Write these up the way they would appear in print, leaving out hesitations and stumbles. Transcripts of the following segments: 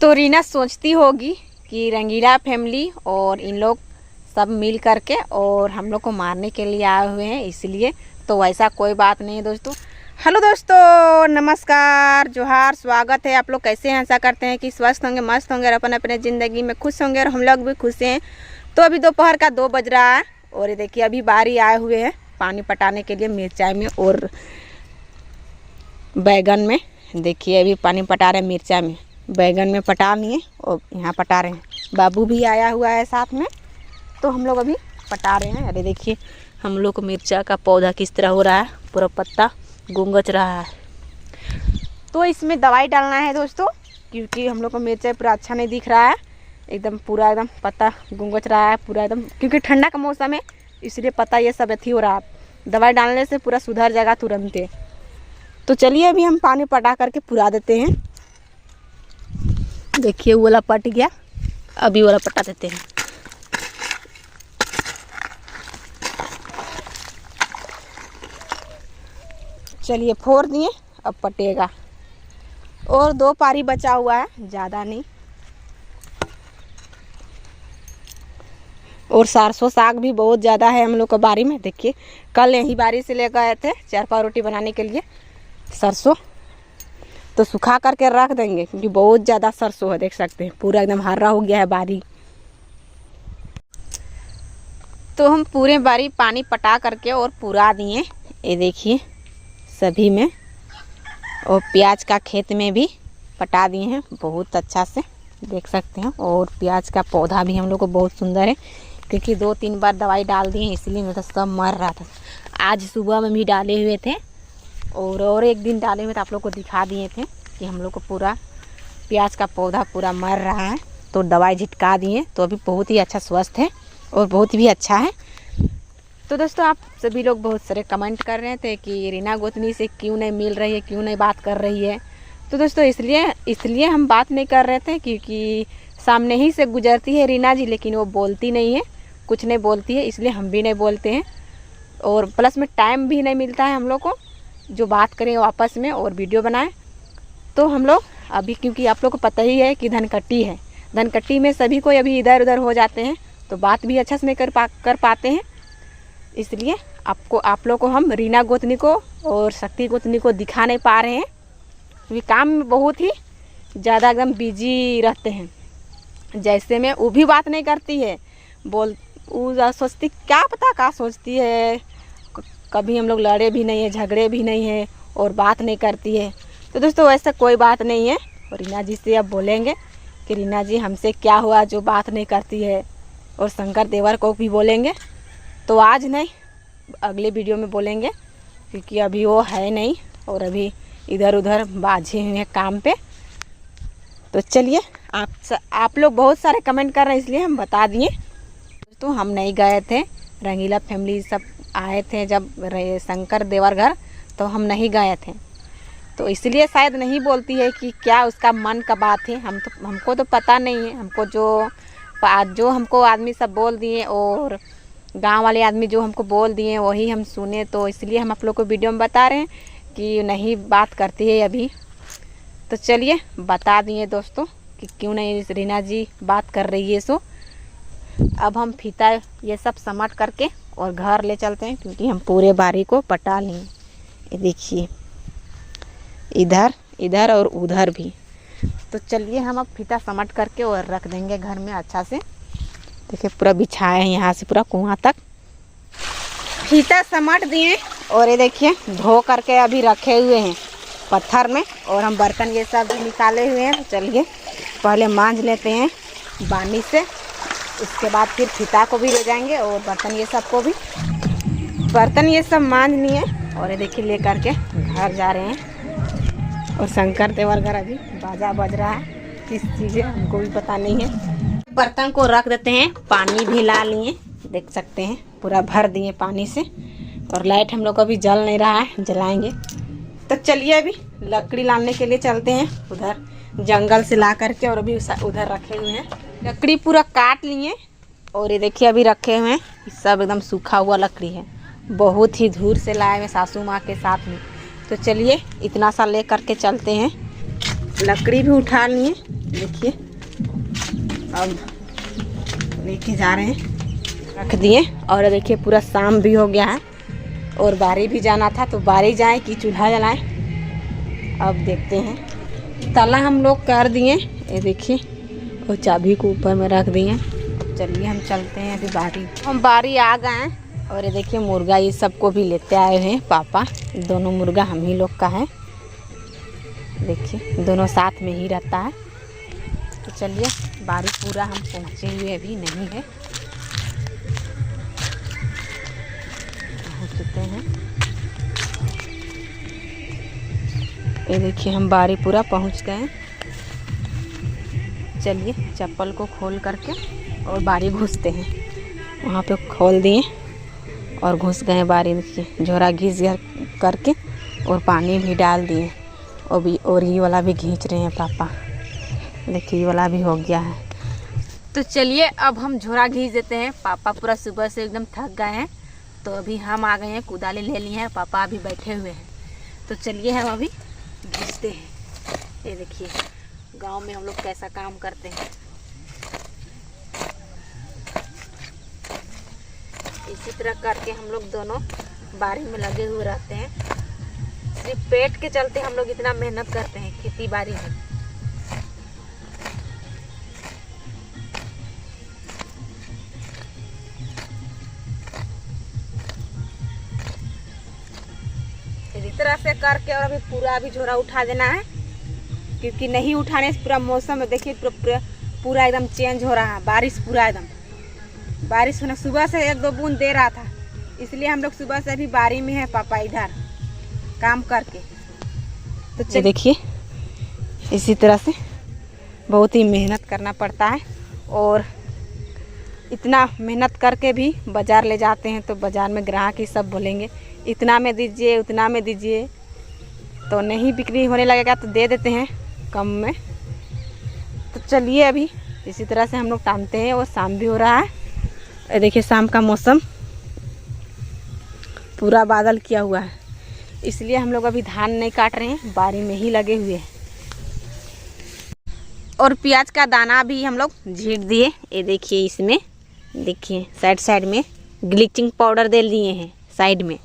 तो रीना सोचती होगी कि रंगीला फैमिली और इन लोग सब मिल करके और हम लोग को मारने के लिए आए हुए हैं, इसलिए। तो वैसा कोई बात नहीं है दोस्तों। हेलो दोस्तों, नमस्कार, जोहार, स्वागत है। आप लोग कैसे हैं? आशा करते हैं कि स्वस्थ होंगे, मस्त होंगे और अपने अपने ज़िंदगी में खुश होंगे और हम लोग भी खुश हैं। तो अभी दोपहर का 2 बज रहा है और ये देखिए अभी बारी आए हुए हैं पानी पटाने के लिए मिर्चाई में और बैगन में। देखिए अभी पानी पटा रहे हैं मिर्चा में, बैगन में पटा लिए और यहाँ पटा रहे हैं। बाबू भी आया हुआ है साथ में, तो हम लोग अभी पटा रहे हैं। अरे देखिए हम लोग को मिर्चा का पौधा किस तरह हो रहा है, पूरा पत्ता गुंगच रहा है। तो इसमें दवाई डालना है दोस्तों, क्योंकि हम लोग को मिर्चा पूरा अच्छा नहीं दिख रहा है, एकदम पूरा एकदम पत्ता गुंगच रहा है पूरा एकदम, क्योंकि ठंडा का मौसम है इसलिए पत्ता ये सब अथी हो रहा है। दवाई डालने से पूरा सुधर जाएगा तुरंत। तो चलिए अभी हम पानी पटा करके पुरा देते हैं। देखिए वो वाला पट गया, अभी वाला पटा देते हैं। चलिए फोड़ दिए, अब पटेगा। और 2 पारी बचा हुआ है, ज़्यादा नहीं। और सरसों साग भी बहुत ज़्यादा है हम लोग को बारी में। देखिए कल यही बारी से लेकर आए थे 4 रोटी बनाने के लिए सरसों, तो सुखा करके रख देंगे क्योंकि बहुत ज़्यादा सरसों है। देख सकते हैं पूरा एकदम हरा हो गया है बारी। तो हम पूरे बारी पानी पटा करके और पुरा दिए, ये देखिए सभी में। और प्याज का खेत में भी पटा दिए हैं बहुत अच्छा से, देख सकते हैं। और प्याज का पौधा भी हम लोग को बहुत सुंदर है, क्योंकि 2-3 बार दवाई डाल दिए इसलिए नहीं तो सब मर रहा था। आज सुबह में भी डाले हुए थे और एक दिन डाले हुए तो आप लोग को दिखा दिए थे कि हम लोग को पूरा प्याज का पौधा पूरा मर रहा है, तो दवाई झिटका दिए। तो अभी बहुत ही अच्छा स्वस्थ है और बहुत भी अच्छा है। तो दोस्तों आप सभी लोग बहुत सारे कमेंट कर रहे थे कि रीना गोतनी से क्यों नहीं मिल रही है, क्यों नहीं बात कर रही है। तो दोस्तों इसलिए हम बात नहीं कर रहे थे क्योंकि सामने ही से गुजरती है रीना जी, लेकिन वो बोलती नहीं है, कुछ नहीं बोलती है, इसलिए हम भी नहीं बोलते हैं। और प्लस में टाइम भी नहीं मिलता है हम लोग को जो बात करें आपस में और वीडियो बनाएं। तो हम लोग अभी, क्योंकि आप लोग को पता ही है कि धनकट्टी है, धनकट्टी में सभी को अभी इधर उधर हो जाते हैं, तो बात भी अच्छा से नहीं कर पाते हैं। इसलिए आप लोग को हम रीना गोतनी को और शक्ति गोतनी को दिखा नहीं पा रहे हैं, क्योंकि काम में बहुत ही ज़्यादा एकदम बिजी रहते हैं। जैसे में वो भी बात नहीं करती है, वो सोचती क्या पता क्या सोचती है। कभी हम लोग लड़े भी नहीं है, झगड़े भी नहीं है और बात नहीं करती है। तो दोस्तों ऐसा कोई बात नहीं है। और रीना जी से अब बोलेंगे कि रीना जी हमसे क्या हुआ जो बात नहीं करती है, और शंकर देवर को भी बोलेंगे। तो आज नहीं, अगले वीडियो में बोलेंगे, क्योंकि अभी वो है नहीं और अभी इधर उधर बाझे हुए हैं काम पे। तो चलिए आप लोग बहुत सारे कमेंट कर रहे हैं इसलिए हम बता दिए। तो हम नहीं गए थे, रंगीला फैमिली सब आए थे जब शंकर देवर घर, तो हम नहीं गए थे, तो इसलिए शायद नहीं बोलती है कि क्या उसका मन का बात है। हमको तो पता नहीं है। हमको जो हमको आदमी सब बोल दिए और गांव वाले आदमी जो हमको बोल दिए वही हम सुने, तो इसलिए हम आप लोग को वीडियो में बता रहे हैं कि नहीं बात करती है अभी। तो चलिए बता दिए दोस्तों कि क्यों नहीं रीना जी बात कर रही है। सो अब हम फीता ये सब समेट करके और घर ले चलते हैं, क्योंकि हम पूरे बारी को पटा लिए। ये देखिए इधर और उधर भी। तो चलिए हम अब फीता समेट करके और रख देंगे घर में अच्छा से। देखिए पूरा बिछाए हैं यहाँ से पूरा कुआं तक, फीता समेट दिए। और ये देखिए धो करके अभी रखे हुए हैं पत्थर में, और हम बर्तन ये सब भी निकाले हुए हैं। तो चलिए पहले मांज लेते हैं पानी से, उसके बाद फिर फीता को भी ले जाएंगे और बर्तन ये सब को भी। बर्तन ये सब मांज लिए और ये देखिए ले करके घर जा रहे हैं। और शंकर देवर घर अभी बाजा बज रहा है, किस चीज़ है हमको भी पता नहीं है। बर्तन को रख देते हैं, पानी भी ला लिए, देख सकते हैं पूरा भर दिए पानी से। और लाइट हम लोग को अभी जल नहीं रहा है, जलाएंगे। तो चलिए अभी लकड़ी लाने के लिए चलते हैं उधर जंगल से ला करके, और अभी उधर रखे हुए हैं लकड़ी पूरा काट लिए। और ये देखिए अभी रखे हुए हैं, सब एकदम सूखा हुआ लकड़ी है, बहुत ही दूर से लाए हुए सासू माँ के साथ में। तो चलिए इतना सा ले करके चलते हैं। लकड़ी भी उठा लिए देखिए अब लेके जा रहे हैं, रख दिए। और देखिए पूरा शाम भी हो गया है और बारी भी जाना था, तो बारी जाए कि चूल्हा जलाएं, अब देखते हैं। तला हम लोग कर दिए, ये देखिए, और चाबी को ऊपर में रख दिए। चलिए हम चलते हैं अभी बारी। हम बारी आ गए हैं और ये देखिए मुर्गा ये सबको भी लेते आए हैं पापा। दोनों मुर्गा हम ही लोग का है, देखिए दोनों साथ में ही रहता है। तो चलिए बारी पूरा हम पहुँचे हुए अभी नहीं है, पहुँच चुके हैं। ये देखिए हम बारी पूरा पहुँच गए हैं। चलिए चप्पल को खोल करके और बारी घुसते हैं। वहाँ पे खोल दिए और घुस गए बारी। देखिए झोरा घिस करके और पानी भी डाल दिए, और ये वाला भी खींच रहे हैं पापा। देखिए ये वाला भी हो गया है। तो चलिए अब हम झोरा घींच देते हैं। पापा पूरा सुबह से एकदम थक गए हैं, तो अभी हम आ गए हैं, कुदाली ले लिए हैं, पापा अभी बैठे हुए हैं। तो चलिए हम अभी घींचते हैं। ये देखिए गांव में हम लोग कैसा काम करते हैं। इसी तरह करके हम लोग दोनों बारी में लगे हुए रहते हैं। सिर्फ पेट के चलते हम लोग इतना मेहनत करते हैं खेती बाड़ी में। इस तरह से करके और अभी पूरा झोरा उठा देना है, क्योंकि नहीं उठाने से पूरा मौसम में देखिए पूरा एकदम चेंज हो रहा है। बारिश पूरा एकदम बारिश होना, सुबह से एक दो बूंद दे रहा था, इसलिए हम लोग सुबह से अभी बारी में है पापा इधर काम करके। तो देखिए इसी तरह से बहुत ही मेहनत करना पड़ता है, और इतना मेहनत करके भी बाज़ार ले जाते हैं तो बाज़ार में ग्राहक ही सब बोलेंगे इतना में दीजिए उतना में दीजिए, तो नहीं बिक्री होने लगेगा तो दे देते हैं कम में। तो चलिए अभी इसी तरह से हम लोग टानते हैं, और शाम भी हो रहा है। देखिए शाम का मौसम पूरा बादल किया हुआ है, इसलिए हम लोग अभी धान नहीं काट रहे हैं, बारी में ही लगे हुए हैं। और प्याज का दाना भी हम लोग झीट दिए। ये देखिए इसमें देखिए साइड साइड में ब्लीचिंग पाउडर दे दिए हैं साइड में,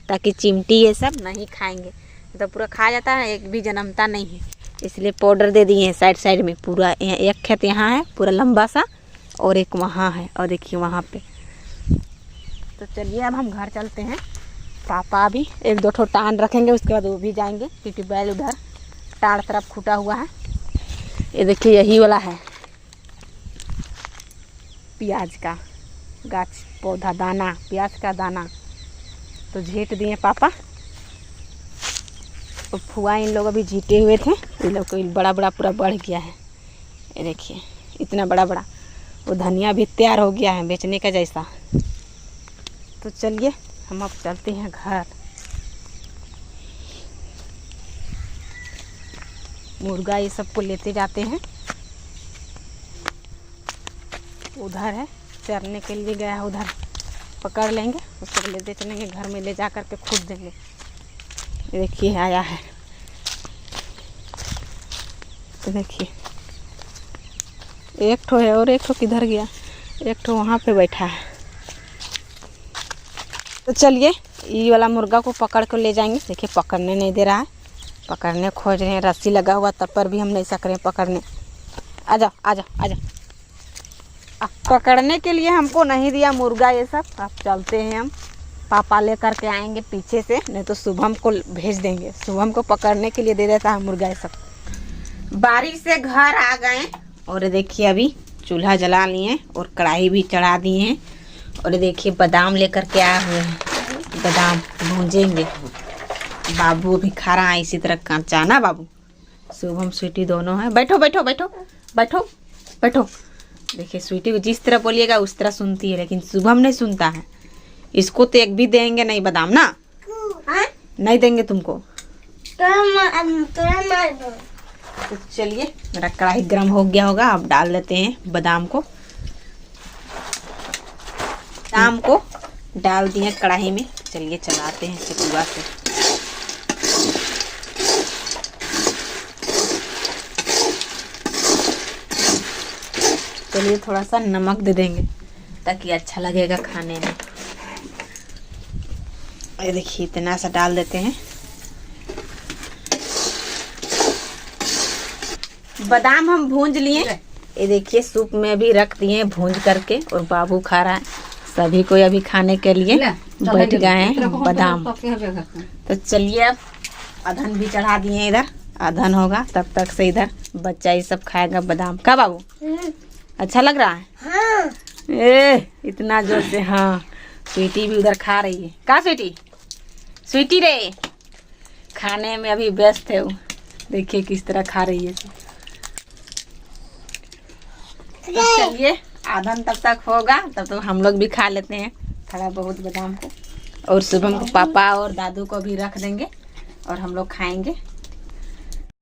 ताकि चिमटी ये सब नहीं खाएंगे, तो पूरा खा जाता है, एक भी जन्मता नहीं है, इसलिए पाउडर दे दिए हैं साइड साइड में। पूरा एक खेत यहाँ है पूरा लंबा सा, और एक वहाँ है, और देखिए वहाँ पे। तो चलिए अब हम घर चलते हैं। पापा भी एक दो ठो टान रखेंगे, उसके बाद वो भी जाएंगे, क्योंकि बैल उधर टाड़ तरफ खुटा हुआ है। ये देखिए यही वाला है प्याज का गाछ पौधा, दाना प्याज का दाना। तो झीट दिए पापा, और फुआ इन लोग अभी झीटे हुए थे, ये लोग को बड़ा बड़ा पूरा बढ़ गया है। ये देखिए इतना बड़ा बड़ा, वो धनिया भी तैयार हो गया है बेचने का जैसा। तो चलिए हम अब चलते हैं घर। मुर्गा ये सबको लेते जाते हैं, उधर है चरने के लिए गया है, उधर पकड़ लेंगे, उसको लेते चलेंगे घर में, ले जा कर के खुद देंगे। देखिए आया है, तो देखिए एक ठो है, और एक ठो किधर गया, एक ठो वहाँ पे बैठा है। तो चलिए ये वाला मुर्गा को पकड़ कर ले जाएंगे। देखिए पकड़ने नहीं दे रहा है, पकड़ने खोज रहे हैं, रस्सी लगा हुआ तब पर भी हम नहीं सक रहे हैं पकड़ने। आ जाओ आ जाओ आ जाओ। पकड़ने के लिए हमको नहीं दिया मुर्गा ये सब। अब चलते हैं हम, पापा ले करके आएंगे पीछे से, नहीं तो शुभम को भेज देंगे, शुभम को पकड़ने के लिए दे देता है मुर्गा ये सब। बारिश से घर आ गए, और देखिए अभी चूल्हा जला लिए और कढ़ाई भी चढ़ा दिए हैं। और देखिए बादाम लेकर के आए हुए हैं, बादाम भूंजेंगे। बाबू भी खा रहा है इसी तरह कच्चा ना बाबू। शुभम स्वीटी दोनों है। बैठो बैठो बैठो बैठो बैठो। देखिए स्वीटी को जिस तरह बोलिएगा उस तरह सुनती है, लेकिन शुभम नहीं सुनता है। इसको तो एक भी देंगे नहीं बादाम ना, नहीं देंगे तुमको। तो चलिए मेरा कढ़ाई गर्म हो गया होगा, अब डाल देते हैं बादाम को। बादाम को डाल दिए कढ़ाई में, चलिए चलाते हैं चकुआ से। इसके लिए थोड़ा सा नमक दे देंगे ताकि अच्छा लगेगा खाने में। ये देखिए इतना सा डाल देते हैं। बादाम हम भूंज लिए, ये देखिए सूप में भी रख दिए भूंज करके, और बाबू खा रहा है। सभी को अभी खाने के लिए बैठ गए हैं बादाम। तो चलिए अब अधन भी चढ़ा दिए, इधर अधन होगा तब तक से इधर बच्चा ये सब खाएगा बादाम। का बाबू अच्छा लग रहा है? हाँ। इतना जोर से हाँ। स्वीटी भी उधर खा रही है। का स्वीटी? स्वीटी रे खाने में अभी व्यस्त है वो, देखिए किस तरह खा रही है। तो चलिए आधन तब तक होगा, तब तो हम लोग भी खा लेते हैं थोड़ा बहुत बादाम को, और शुभम को पापा और दादू को भी रख देंगे और हम लोग खाएंगे।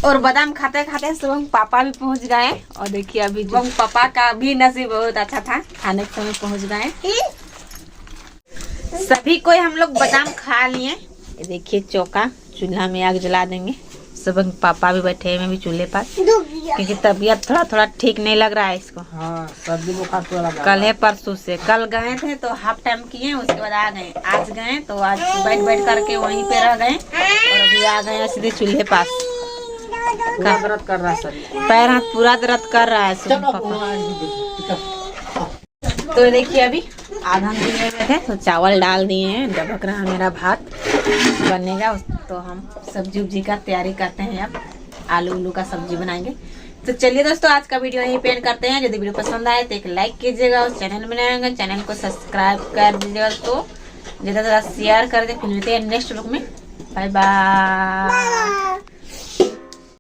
और बादाम खाते खाते शुभम पापा भी पहुंच गए, और देखिए अभी शुभम पापा का भी नसीब बहुत अच्छा था, खाने के समय पहुंच गए। सभी कोई हम लोग बादाम खा लिए। ये देखिए चौका, चूल्हा में आग जला देंगे। शुभम पापा भी बैठे हैं भी चूल्हे पर, क्योंकि तबीयत थोड़ा थोड़ा ठीक नहीं लग रहा है इसको। हाँ, सर्दी बुखार तो लगा। कल है परसों से, कल गए थे तो हाफ टाइम किए, उसके बाद आ गए। आज गए तो आज बैठ बैठ करके वहीं पे रह गए, और अभी आ गए सीधे चूल्हे पास। दर्द कर रहा है सर, पैर हाथ पूरा दर्द कर रहा है शुभम पापा। तो देखिए अभी आधन दिए हुए थे तो चावल डाल दिए हैं, डबक रहा मेरा भात बनेगा। तो हम सब्जी उब्जी का तैयारी करते हैं, अब आलू उलू का सब्जी बनाएंगे। तो चलिए दोस्तों आज का वीडियो यहीं पे एंड करते हैं। यदि वीडियो पसंद आए तो एक लाइक कीजिएगा, और चैनल में नए होंगे चैनल को सब्सक्राइब कर दीजिएगा, तो ज़्यादा से ज़्यादा शेयर कर दे। फिर मिलते हैं नेक्स्ट व्लॉग में। Bye bye.